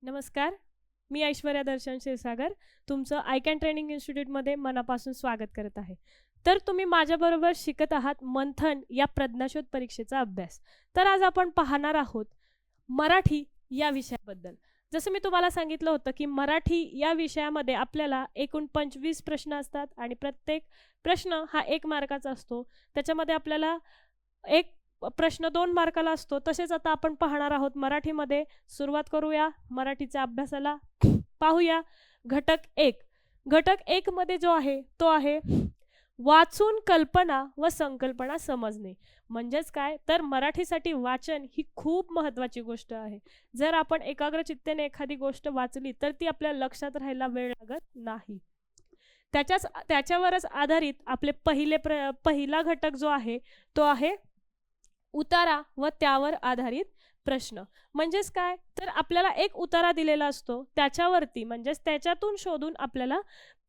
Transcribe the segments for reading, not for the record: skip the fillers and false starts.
नमस्कार. मी ऐश्वर्या दर्शन क्षीरसागर तुमचं I can training इन्स्टिट्यूटमध्ये मनापासून स्वागत करत आहे. तर तुम्ही माझ्याबरोबर शिकत आहात मंथन या प्रज्ञाशोध परीक्षेचा अभ्यास. तर आज आपण पाहणार आहोत मराठी या विषयाबद्दल. जसं मी तुम्हाला सांगितलं होतं की मराठी या विषयामध्ये आपल्याला एकूण 25 प्रश्न असतात आणि प्रत्येक प्रश्न हा 1 मार्काचा असतो. त्याच्यामध्ये आपल्याला एक प्रश्न 2 मार्काला असतो. तसेच आता आपण पाहणार आहोत मराठीमध्ये. सुरुवात करूया मराठीच्या अभ्यासाला. पाहूया घटक 1. घटक 1 मध्ये जो आहे तो आहे वाचून कल्पना व संकल्पना समजणे. म्हणजेच काय, तर मराठीसाठी वाचन ही खूप महत्त्वाची गोष्ट आहे. जर आपण एकाग्रचित्तेने एखादी गोष्ट वाचली तर ती आपल्या लक्षात राहायला वेळ लागत नाही. त्याच्यावरच आधारित आपले पहिला घटक जो आहे तो आहे उतारा व त्यावर आधारित प्रश्न. म्हणजेच काय, तर आपल्याला एक उतारा दिलेला असतो, त्याच्यावरती म्हणजेच त्याच्यातून शोधून आपल्याला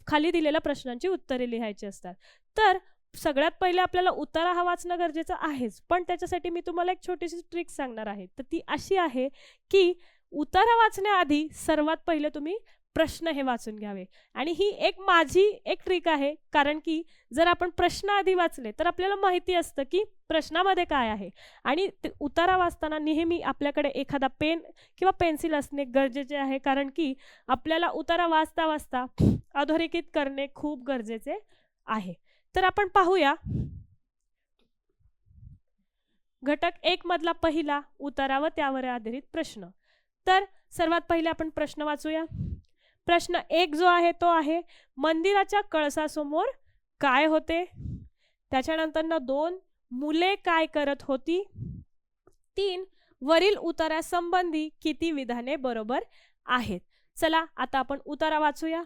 खाली दिलेल्या प्रश्नांची उत्तरे लिहायची असतात. तर सगळ्यात पहिले आपल्याला उतारा हा वाचणं गरजेचं आहेच, पण त्याच्यासाठी मी तुम्हाला एक छोटीशी ट्रिक सांगणार आहे. तर ती अशी आहे की उतारा वाचण्याआधी सर्वात पहिले तुम्ही प्रश्न हे वाचून घ्यावे. आणि ही माझी एक ट्रिक आहे, कारण की जर आपण प्रश्न आधी वाचले तर आपल्याला माहिती असतं की प्रश्नामध्ये काय आहे. आणि उतारा वाचताना नेहमी आपल्याकडे एखादा पेन किंवा पेन्सिल असणे गरजेचे आहे, कारण की आपल्याला उतारा वाचता वाचता अधोरेखित करणे खूप गरजेचे आहे. तर आपण पाहूया घटक 1 मधला पहिला उतारा व त्यावर आधारित प्रश्न. तर सर्वात पहिले आपण प्रश्न वाचूया. प्रश्न 1 जो आहे तो आहे मंदिराच्या कळसासमोर काय होते. त्याच्यानंतर 2 मुले काय करत होती. 3 वरील उतारासंबंधी किती विधाने बरोबर आहेत. चला आता आपण उतारा वाचूया.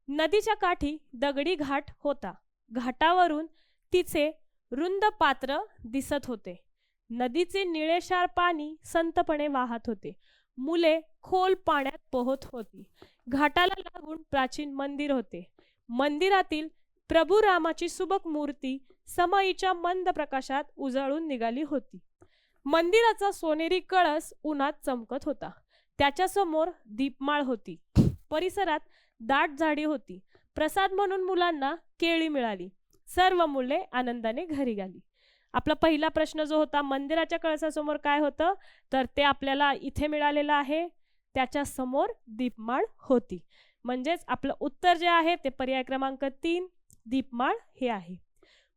नदीच्या काठी दगडी घाट होता. घाटावरून तिचे रुंद पात्र दिसत होते. नदीचे निळेशार पाणी संतपणे वाहत होते. मुले खोल पाण्यात पोहत होती. घाटाला लागून प्राचीन मंदिर होते. मंदिरातील प्रभू रामाची सुबक मूर्ती समईच्या मंद प्रकाशात उजळून निघाली होती. मंदिराचा सोनेरी कळस उन्हात चमकत होता. त्याच्या समोर दीपमाळ होती. परिसरात दाट झाडी होती. प्रसाद म्हणून मुलांना केळी मिळाली. सर्व मुले आनंदाने घरी गेली. आपला पहिला प्रश्न जो होता मंदिराच्या कळसासमोर काय होतं, तर ते आपल्याला इथे मिळालेलं आहे. त्याच्या समोर दीपमाळ होती. म्हणजेच आपलं उत्तर जे आहे ते पर्याय क्रमांक 3 दीपमाळ हे आहे.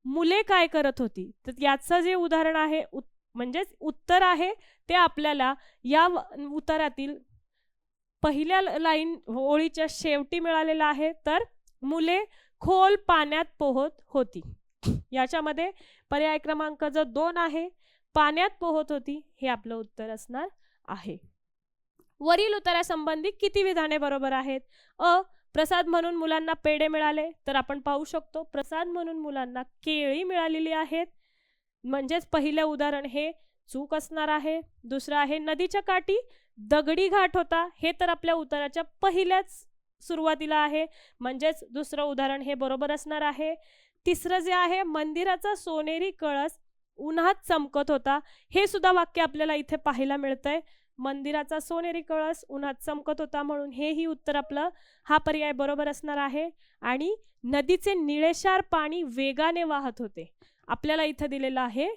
मुले काय करत होती, तर याचं जे उदाहरण आहे म्हणजेच उत्तर आहे ते आपल्याला या उत्तरातील पहिल्या लाईन ओळीच्या शेवटी मिळालेलं आहे. तर मुले खोल पाण्यात पोहत होती. याच्यामध्ये पर्याय क्रमांक जो 2 आहे पाण्यात पोहत होती हे आपलं उत्तर असणार आहे. वरील उत्तरासंबंधी किती विधाने बरोबर आहेत. प्रसाद म्हणून मुलांना पेढे मिळाले, तर आपण पाहू शकतो प्रसाद म्हणून मुलांना केळी मिळालेली आहेत. म्हणजेच पहिलं उदाहरण हे चूक असणार आहे. दुसरं आहे नदीच्या काठी दगडी घाट होता, हे तर आपल्या उत्तराच्या पहिल्याच सुरुवातीला आहे. म्हणजेच दुसरं उदाहरण हे बरोबर असणार आहे. तिसरं जे आहे मंदिराचा सोनेरी कळस उन्हात चमकत होता, हे सुद्धा वाक्य आपल्याला इथे पाहायला मिळतंय. मंदिराचा सोनेरी कळस उन्हात चमकत होता म्हणून हेही उत्तर आपलं हा पर्याय बरोबर असणार आहे. आणि नदीचे निळेशार पाणी वेगाने वाहत होते. आपल्याला इथं दिलेलं आहे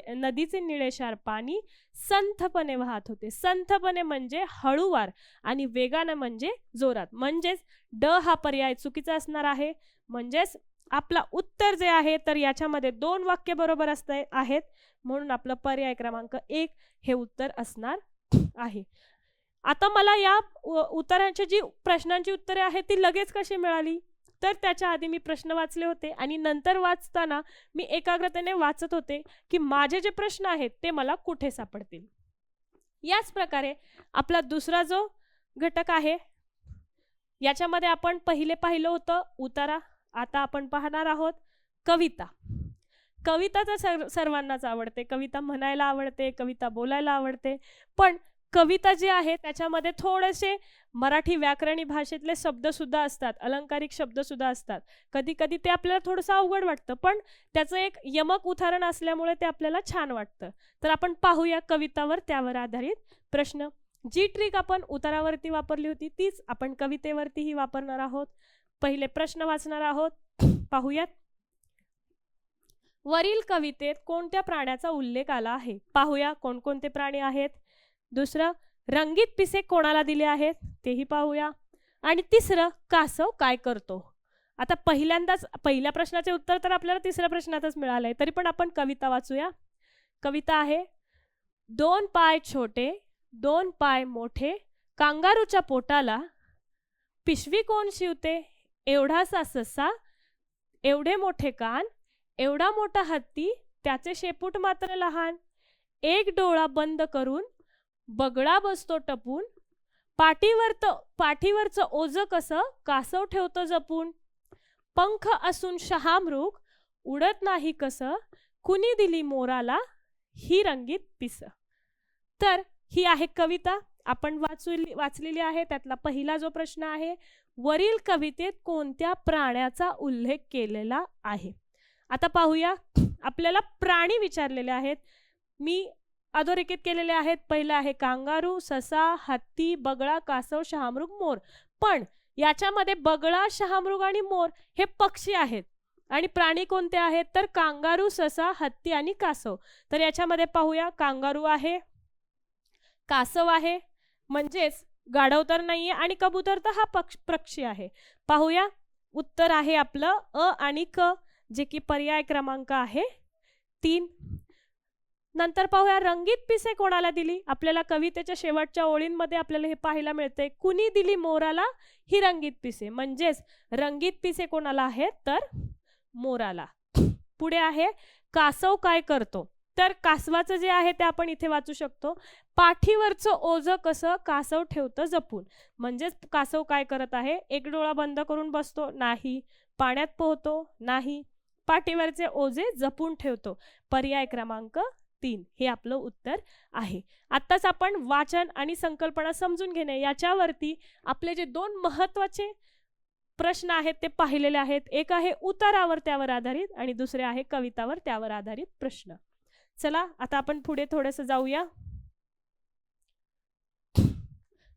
नदीचे निळेशार पाणी संथपणे वाहत होते. संथपणे म्हणजे हळूवार आणि वेगाने म्हणजे जोरात. म्हणजेच ड हा पर्याय चुकीचा असणार आहे. म्हणजेच आपला उत्तर जे आहे तर याच्यामध्ये 2 वाक्य बरोबर आहेत, म्हणून आपलं पर्याय क्रमांक 1 हे उत्तर असणार आहे. आता मला या उत्तरांची जी प्रश्नांची उत्तरे आहेत ती लगेच कशी मिळाली, तर त्याच्या आधी मी प्रश्न वाचले होते आणि नंतर वाचताना मी एकाग्रतेने वाचत होते की माझे जे प्रश्न आहेत ते मला कुठे सापडतील. याच प्रकारे आपला दुसरा जो घटक आहे याच्यामध्ये आपण पाहिलं होतं उतारा. आता आपण पाहणार आहोत कविता. कविता तर सर्वांनाच आवडते. कविता म्हणायला आवडते, कविता बोलायला आवडते. पण कविता जी आहे त्याच्यामध्ये थोडेसे मराठी व्याकरणी भाषेतले शब्द सुद्धा असतात, अलंकारिक शब्द सुद्धा असतात. कधी कधी ते आपल्याला थोडंसं अवघड वाटतं, पण त्याचं एक यमक उदाहरण असल्यामुळे ते आपल्याला छान वाटतं. तर आपण पाहूया कवितावर त्यावर आधारित प्रश्न. जी ट्रिक आपण उतारावरती वापरली होती तीच आपण कवितेवरतीही वापरणार आहोत. पहिले प्रश्न वाचणार आहोत. पाहूयात. वरील कवितेत कोणत्या प्राण्याचा उल्लेख आला आहे? पाहूया कोणकोणते प्राणी आहेत. दुसरं, रंगीत पिसे कोणाला दिले आहेत तेही पाहूया. आणि तिसरं, कासव काय करतो? आता पहिल्या प्रश्नाचे उत्तर तर आपल्याला तिसऱ्या प्रश्नातच मिळालंय, तरी पण आपण कविता वाचूया. कविता आहे, 2 पाय छोटे 2 पाय मोठे, कांगारूच्या पोटाला पिशवी कोण शिवते? एवढासा ससा एवढे मोठे कान, एवढा मोठा हत्ती त्याचे शेपूट मात्र लहान, एक डोळा बंद करून बगळा बसतो टपून, पाठीवरचं ओझं कसं कासव ठेवतो जपून, पंख असून शहामृग उडत नाही कसं, कुणी दिली मोराला ही रंगीत पिस. तर ही आहे कविता, आपण वाचलेली आहे. त्यातला पहिला जो प्रश्न आहे, वरील कवितेत कोणत्या प्राण्याचा उल्लेख केलेला आहे? आता पाहूया. आपल्याला प्राणी विचारलेले आहेत, मी अधोरेखित केलेले आहेत. पहिलं आहे कांगारू, ससा, हत्ती, बगळा, कासव, शहामृग, मोर. पण याच्यामध्ये बगळा, शहामृग आणि मोर हे पक्षी आहेत आणि प्राणी कोणते आहेत? तर कांगारू, ससा, हत्ती आणि कासव. तर याच्यामध्ये पाहूया, कांगारू आहे, कासव आहे, म्हणजेच गाढव तर नाहीये, आणि कबूतर तर हा पक्षी आहे. पाहूया, उत्तर आहे आपलं अ आणि क, जे की पर्याय क्रमांक आहे 3. नंतर पाहूया, रंगीत पिसे कोणाला दिली? आपल्याला कवितेच्या शेवटच्या ओळींमध्ये आपल्याला हे पाहायला मिळते, कुणी दिली मोराला ही रंगीत पिसे. म्हणजेच रंगीत पिसे कोणाला आहेत? तर मोराला. पुढे आहे, कासव काय करतो? तर कासवाचं जे आहे ते आपण इथे वाचू शकतो, पाठीवरचं ओझं कसं कासव ठेवतं जपून. म्हणजेच कासव काय करत आहे? एक डोळा बंद करून बसतो? नाही. पाण्यात पोहतो? नाही. पाठीवरचे ओझे जपून ठेवतो. पर्याय क्रमांक 3 हे आपलं उत्तर आहे. आत्ताच आपण वाचन आणि संकल्पना समजून घेणे याच्यावरती आपले जे 2 महत्वाचे प्रश्न आहेत ते पाहिलेले आहेत. एक आहे उतारावर त्यावर आधारित आणि दुसरे आहे कवितावर त्यावर आधारित प्रश्न. चला आता आपण पुढे थोडंसं जाऊया.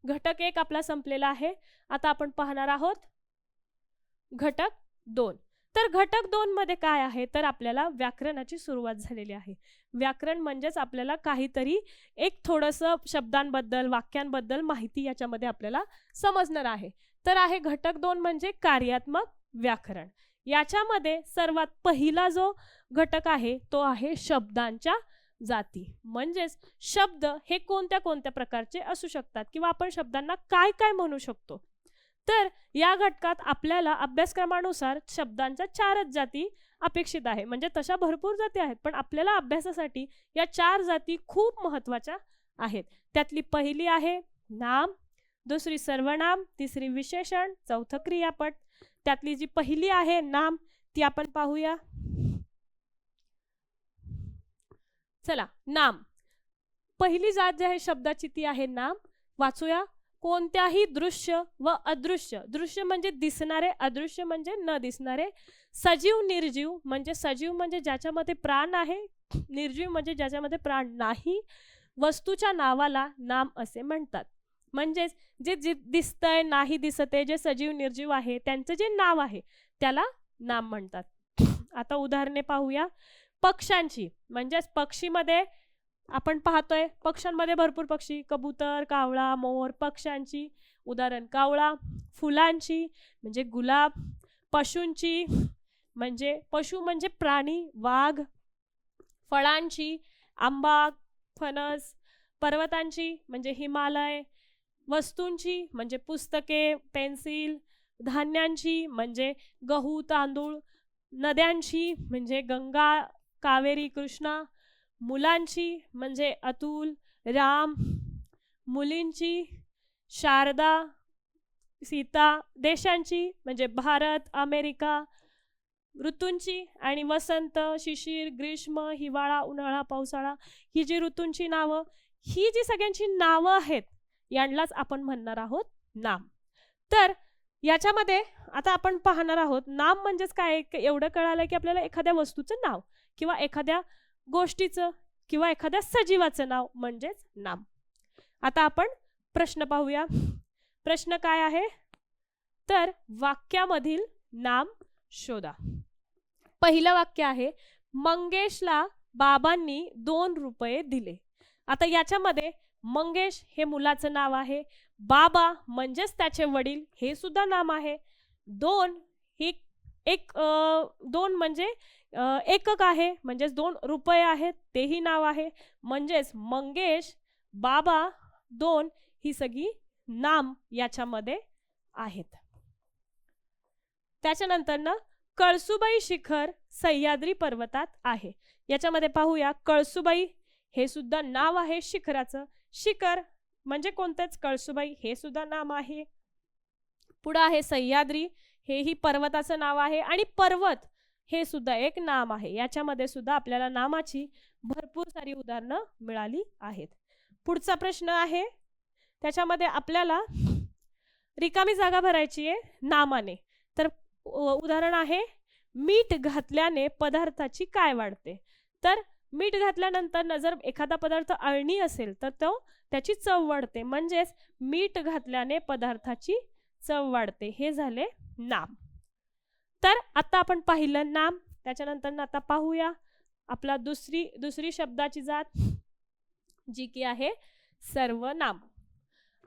घटक 1 आपला संपलेला आहे. आता आपण पाहणार आहोत घटक 2. तर घटक 2 मध्ये काय आहे? तर आपल्याला व्याकरणाची सुरुवात झालेली आहे. व्याकरण म्हणजेच आपल्याला काहीतरी एक थोडंसं शब्दांबद्दल, वाक्यांबद्दल माहिती याच्यामध्ये आपल्याला समजणार आहे. तर आहे घटक 2 म्हणजे कार्यात्मक व्याकरण. याच्यामध्ये सर्वात पहिला जो घटक आहे तो आहे शब्दांच्या जाती. म्हणजेच शब्द हे कोणत्या कोणत्या प्रकारचे असू शकतात किंवा आपण शब्दांना काय काय म्हणू शकतो. तर या घटकात आपल्याला अभ्यासक्रमानुसार शब्दांच्या 4च जाती अपेक्षित आहे. म्हणजे तशा भरपूर जाती आहेत, पण आपल्याला अभ्यासासाठी या 4 जाती खूप महत्त्वाच्या आहेत. त्यातली पहिली आहे नाम, दुसरी सर्वनाम, तिसरी विशेषण, चौथं क्रियापद. त्यातली जी पहिली आहे नाम ती आपण पाहूया. चला, नाम. पहिली जात जी आहे शब्दाची ती आहे नाम. वाचूया. कोणत्याही दृश्य व अदृश्य, दृश्य म्हणजे दिसणारे, अदृश्य म्हणजे न दिसणारे, सजीव निर्जीव म्हणजे सजीव म्हणजे ज्याच्यामध्ये प्राण आहे, निर्जीव म्हणजे ज्याच्यामध्ये प्राण नाही, वस्तूच्या नावाला नाम असे म्हणतात. म्हणजेच जे दिसतंय, नाही दिसत आहे, जे सजीव निर्जीव आहे त्यांचं जे नाव आहे त्याला नाम म्हणतात. आता उदाहरणे पाहूया. पक्ष्यांची, म्हणजेच पक्षीमध्ये आपण पाहतोय पक्ष्यांमध्ये भरपूर पक्षी, कबूतर, कावळा, मोर. पक्ष्यांची उदाहरण कावळा. फुलांची म्हणजे गुलाब. पशूंची म्हणजे पशु म्हणजे प्राणी, वाघ. फळांची आंबा, फणस. पर्वतांची म्हणजे हिमालय. वस्तूंची म्हणजे पुस्तके, पेन्सिल. धान्यांची म्हणजे गहू, तांदूळ. नद्यांची म्हणजे गंगा, कावेरी, कृष्णा. मुलांची म्हणजे अतुल, राम. मुलींची शारदा, सीता. देशांची म्हणजे भारत, अमेरिका. ऋतूंची आणि वसंत, शिशिर, ग्रीष्म, हिवाळा, उन्हाळा, पावसाळा. ही जी ऋतूंची नावं, ही जी सगळ्यांची नावं आहेत यांनाच आपण म्हणणार आहोत नाम. तर याच्यामध्ये आता आपण पाहणार आहोत नाम म्हणजेच काय. एवढं कळालं की आपल्याला एखाद्या वस्तूचं नाव किंवा एखाद्या गोष्टीचं किंवा एखाद्या सजीवाचं नाव म्हणजेच नाम. आता आपण प्रश्न पाहूया. प्रश्न काय आहे तर वाक्यामधील नाम शोधा. पहिलं वाक्य आहे मंगेशला बाबांनी 2 रुपये दिले. आता याच्यामध्ये मंगेश हे मुलाचं नाव आहे, बाबा म्हणजेच त्याचे वडील हे सुद्धा नाम आहे, 2 ही एक 2 म्हणजे एकक आहे म्हणजेच 2 रुपये आहेत तेही नाव आहे. म्हणजेच मंगेश, बाबा, 2 ही सगळी नाम याच्यामध्ये आहेत. त्याच्यानंतर ना कळसुबाई शिखर सह्याद्री पर्वतात आहे. याच्यामध्ये पाहूया कळसुबाई हे सुद्धा नाव आहे शिखराचं. शिखर म्हणजे कोणतेच कळसुबाई हे सुद्धा नाम आहे. पुढे आहे सह्याद्री हेही पर्वताचं नाव आहे आणि पर्वत हे सुद्धा एक नाम आहे. याच्यामध्ये सुद्धा आपल्याला नामाची भरपूर सारी उदाहरणं मिळाली आहेत. पुढचा प्रश्न आहे त्याच्यामध्ये आपल्याला रिकामी जागा भरायची आहे नामाने. तर उदाहरण आहे मीठ घातल्याने पदार्थाची काय वाढते. तर मीठ घातल्यानंतर जर एखादा पदार्थ अळणी असेल तर तो त्याची चव वाढते. म्हणजेच मीठ घातल्याने पदार्थाची चव वाढते हे झाले नाम. तर आता आपण पाहिलं नाम. त्याच्यानंतर आता पाहूया आपला दुसरी शब्दाची जात जी की आहे सर्वनाम.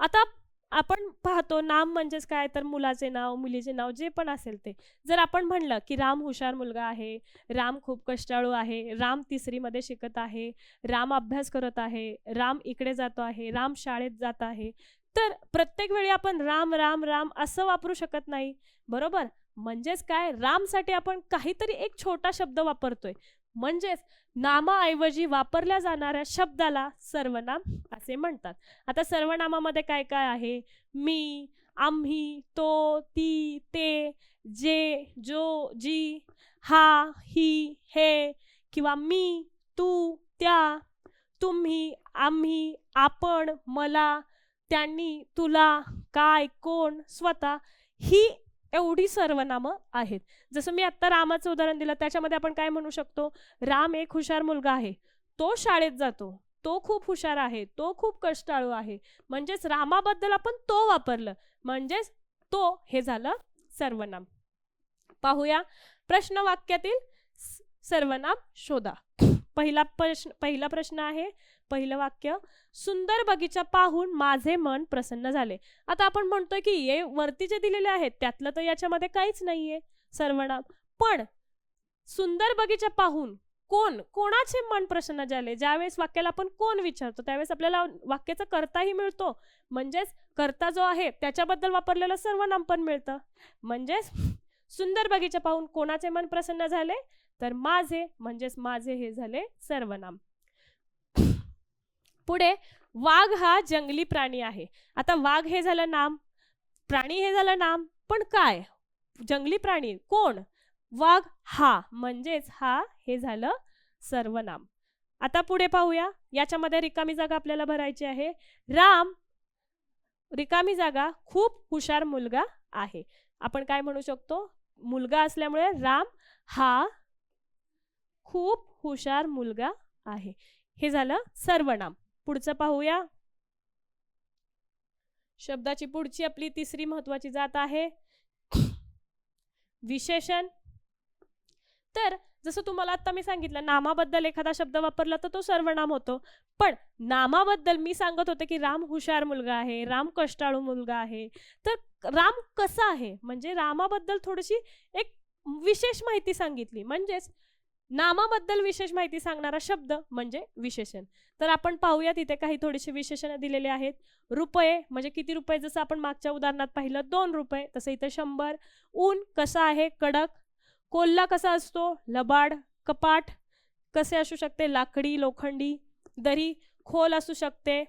आता आपण पाहतो नाम म्हणजेच काय तर मुलाचे नाव, मुलीचे नाव जे पण असेल ते. जर आपण म्हणलं की राम हुशार मुलगा आहे, राम खूप कष्टाळू आहे, राम 3री मध्ये शिकत आहे, राम अभ्यास करत आहे, राम इकडे जातो आहे, राम शाळेत जात आहे, तर प्रत्येक वेळी आपण राम राम राम असं वापरू शकत नाही, बरोबर. म्हणजेच काय रामसाठी आपण काहीतरी एक छोटा शब्द वापरतोय. म्हणजेच नामाऐवजी वापरल्या जाणाऱ्या शब्दाला सर्वनाम असे म्हणतात. आता सर्वनामामध्ये काय काय आहे, मी, आम्ही, तो, ती, ते, जे, जो, जी, हा, ही, हे किंवा मी, तू, त्या, तुम्ही, आम्ही, आपण, मला, त्यांनी, तुला, काय, कोण, स्वतः ही एवढी सर्वनामं आहेत. जसं मी आता रामाचं उदाहरण दिलं त्याच्यामध्ये आपण काय म्हणू शकतो, राम एक हुशार मुलगा आहे, तो शाळेत जातो, तो खूप हुशार आहे, तो खूप कष्टाळू आहे. म्हणजेच रामाबद्दल आपण तो वापरलं म्हणजेच तो हे झालं सर्वनाम. पाहूया प्रश्न वाक्यातील सर्वनाम शोधा. पहिला प्रश्न आहे, पहिलं वाक्य सुंदर बगीचा पाहून माझे मन प्रसन्न झाले. आता आपण म्हणतोय की हे वरती जे दिलेले आहेत त्यातलं तर याच्यामध्ये काहीच नाहीये सर्वनाम, पण सुंदर बगीचा पाहून कोणाचे मन प्रसन्न झाले. ज्यावेळेस वाक्याला आपण कोण विचारतो त्यावेळेस आपल्याला वाक्याचा कर्ताही मिळतो, म्हणजेच कर्ता जो आहे त्याच्याबद्दल वापरलेलं सर्वनाम पण मिळतं. म्हणजेच सुंदर बगीचा पाहून कोणाचे मन प्रसन्न झाले तर माझे, म्हणजेच माझे हे झाले सर्वनाम. पुढे वाघ हा जंगली प्राणी आहे. आता वाघ हे झालं नाम, प्राणी हे झालं नाम, पण काय जंगली प्राणी कोण, वाघ हा, म्हणजेच हा हे झालं सर्वनाम. आता पुढे पाहूया, याच्यामध्ये रिकामी जागा आपल्याला भरायची आहे. राम रिकामी जागा खूप हुशार मुलगा आहे. आपण काय म्हणू शकतो, मुलगा असल्यामुळे राम हा खूप हुशार मुलगा आहे हे झालं सर्वनाम. पुढचं पाहूया, शब्दाची पुढची आपली तिसरी महत्वाची जात आहे विशेषण. तर जसं तुम्हाला आता मी सांगितलं नामाबद्दल एखादा शब्द वापरला तर तो सर्वनाम होतो, पण नामाबद्दल मी सांगत होते की राम हुशार मुलगा आहे, राम कष्टाळू मुलगा आहे, तर राम कसा आहे म्हणजे रामाबद्दल थोडीशी एक विशेष माहिती सांगितली. म्हणजेच नामाबद्दल विशेष माहिती सांगणारा शब्द म्हणजे विशेषण. तर आपण पाहूया तिथे काही थोडीशी विशेषणं दिलेली आहेत. रुपये म्हणजे किती रुपये, जसं आपण मागच्या उदाहरणात पाहिलं 2 रुपये, तसं इथं 100. ऊन कसा आहे, कडक. कोल्हा कसा असतो, लबाड. कपाट कसे असू शकते, लाकडी, लोखंडी. दरी खोल असू शकते.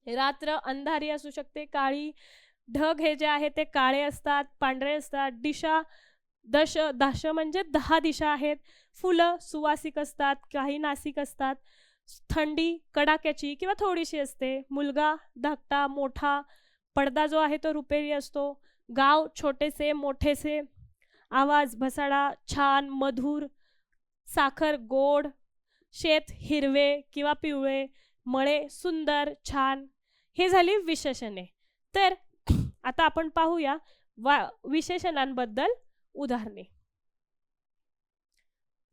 रात्र अंधारी असू शकते, काळी. ढग हे जे आहे ते काळे असतात, पांढरे असतात. दिशा दश म्हणजे 10 दिशा आहेत. फुलं सुवासिक असतात, काही नासिक असतात. थंडी कडाक्याची किंवा थोडीशी असते. मुलगा धाकटा मोठा. पडदा जो आहे तो रुपेरी असतो. गाव छोटेसे मोठेसे. आवाज भसाडा छान मधुर. साखर गोड. शेत हिरवे किंवा पिवळे. मळे सुंदर छान. हे झाली विशेषणे. तर आता आपण पाहूया विशेषणांबद्दल उदाहरणे.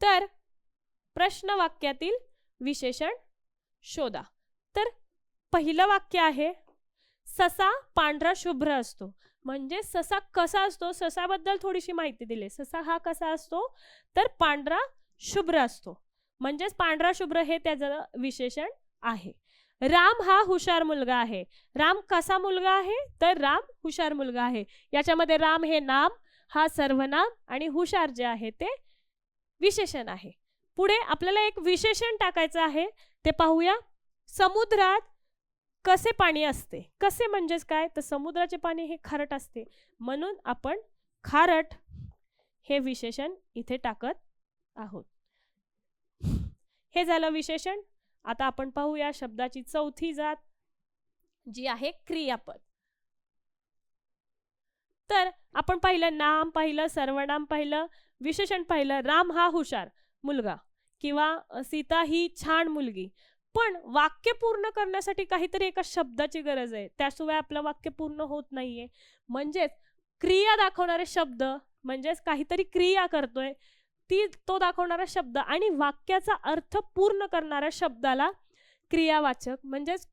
तर प्रश्न वाक्यातील विशेषण शोधा. तर पहिलं वाक्य आहे ससा पांढरा शुभ्र असतो. म्हणजे ससा कसा असतो, ससाबद्दल थोडीशी माहिती दिली. ससा हा कसा असतो तर पांढरा शुभ्र असतो. म्हणजेच पांढरा शुभ्र हे त्याचं विशेषण आहे. राम हा हुशार मुलगा आहे. राम कसा मुलगा आहे तर राम हुशार मुलगा आहे. याच्यामध्ये राम हे नाम, हा सर्वनाम आणि हुशार जे आहे ते विशेषण आहे. पुढे आपल्याला एक विशेषण टाकायचं आहे, ते पाहूया. समुद्रात कसे पाणी असते. कसे म्हणजेच काय तर समुद्राचे पाणी हे खारट असते, म्हणून आपण खारट हे विशेषण इथे टाकत आहोत. हे झालं विशेषण. आता आपण पाहूया शब्दाची चौथी जात जी आहे क्रियापद. तर आपण पाहिलं नाम पाहिलं, सर्वनाम पाहिलं, विशेषण पाहिलं. राम हा हुशार मुलगा किंवा सीता ही छान मुलगी. पण वाक्य पूर्ण करण्यासाठी काहीतरी एका शब्दाची गरज आहे, त्याशिवाय आपलं वाक्य पूर्ण होत नाहीये. म्हणजेच क्रिया दाखवणारे शब्द, म्हणजेच काहीतरी क्रिया करतोय तो दाखवणारा शब्द आणि वाक्याचा अर्थ पूर्ण करणाऱ्या शब्दाला क्रियावाचक, म्हणजेच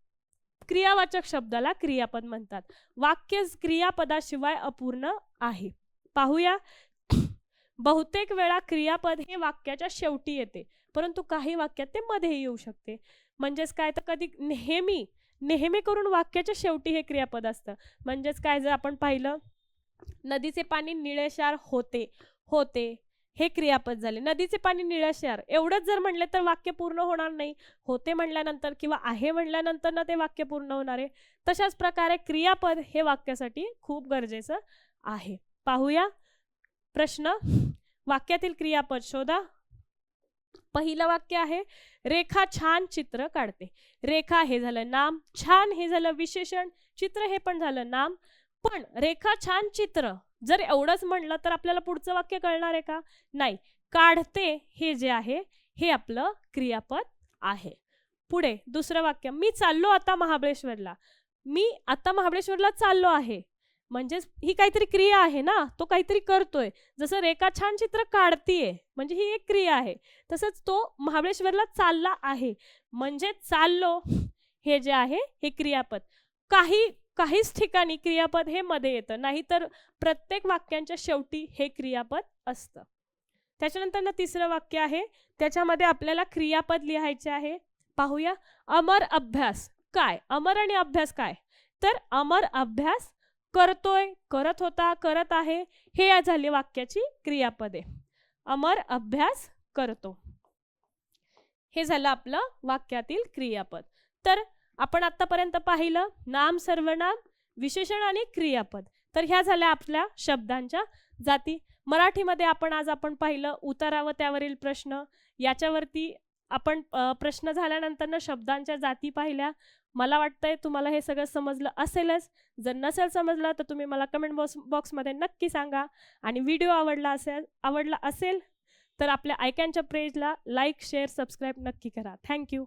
क्रियावाचक शब्दाला क्रियापद म्हणतात. वाक्य क्रियापदाशिवाय अपूर्ण आहे. पाहूया. बहुतेक वेळा क्रियापद हे वाक्याच्या शेवटी येते, परंतु काही वाक्यात ते मध्ये येऊ शकते. म्हणजेच काय तर कधी नेहमी करून वाक्याच्या शेवटी हे क्रियापद असतं. म्हणजेच काय, जर आपण पाहिलं नदीचे पाणी निळेशार होते हे क्रियापद झाले. नदीचे पाणी निळेशार एवढंच जर म्हणले तर वाक्य पूर्ण होणार नाही. होते म्हणल्यानंतर किंवा आहे म्हणल्यानंतर ना ते वाक्य पूर्ण होणार आहे. तशाच प्रकारे क्रियापद हे वाक्यासाठी खूप गरजेचं आहे. पाहूया प्रश्न. वाक्यातील क्रियापद शोधा. पहिलं वाक्य आहे रेखा छान चित्र काढते. रेखा हे झालं नाम, छान हे झालं विशेषण, चित्र हे पण झालं नाम. पण रेखा छान चित्र जर एवढंच म्हणलं तर आपल्याला पुढचं वाक्य कळणार आहे का? नाही. काढते हे जे आहे हे आपलं क्रियापद आहे. पुढे दुसरं वाक्य, मी चाललो आता महाबळेश्वरला. मी आता महाबळेश्वरला चाललो आहे, म्हणजेच ही काहीतरी क्रिया आहे ना, तो काहीतरी करतोय. जसं रेखा छान चित्र काढतीये म्हणजे ही एक क्रिया आहे, तसंच तो महाबळेश्वरला चालला आहे म्हणजे चाललो हे जे आहे हे क्रियापद. काहीच ठिकाणी क्रियापद हे मध्ये येतं, नाहीतर प्रत्येक वाक्यांच्या शेवटी हे क्रियापद असतं. त्याच्यानंतर ना तिसरं वाक्य आहे, त्याच्यामध्ये आपल्याला क्रियापद लिहायचे आहे. पाहूया. अमर अभ्यास. काय अमर आणि अभ्यास काय तर अमर अभ्यास करतोय, करत होता, करत आहे, हे झाले वाक्याची क्रियापदे. अमर अभ्यास करतो हे झालं आपलं वाक्यातील क्रियापद. तर आपण आतापर्यंत पाहिलं नाम, सर्वनाम, विशेषण आणि क्रियापद. तर ह्या झाल्या आपल्या शब्दांच्या जाती. मराठीमध्ये आज आपण पाहिलं उतारा व त्यावरील प्रश्न. याच्यावरती आपण प्रश्न झाल्यानंतर ना शब्दांच्या जाती पाहिल्या. मला वाटतंय तुम्हाला हे सगळं समजलं असेलच. जर नसेल समजलं तर तुम्ही मला कमेंट बॉक्समध्ये नक्की सांगा. आणि व्हिडिओ आवडला असेल तर आपल्या आयकॉनच्या पेजला लाईक, शेअर, सबस्क्राईब नक्की करा. थँक्यू.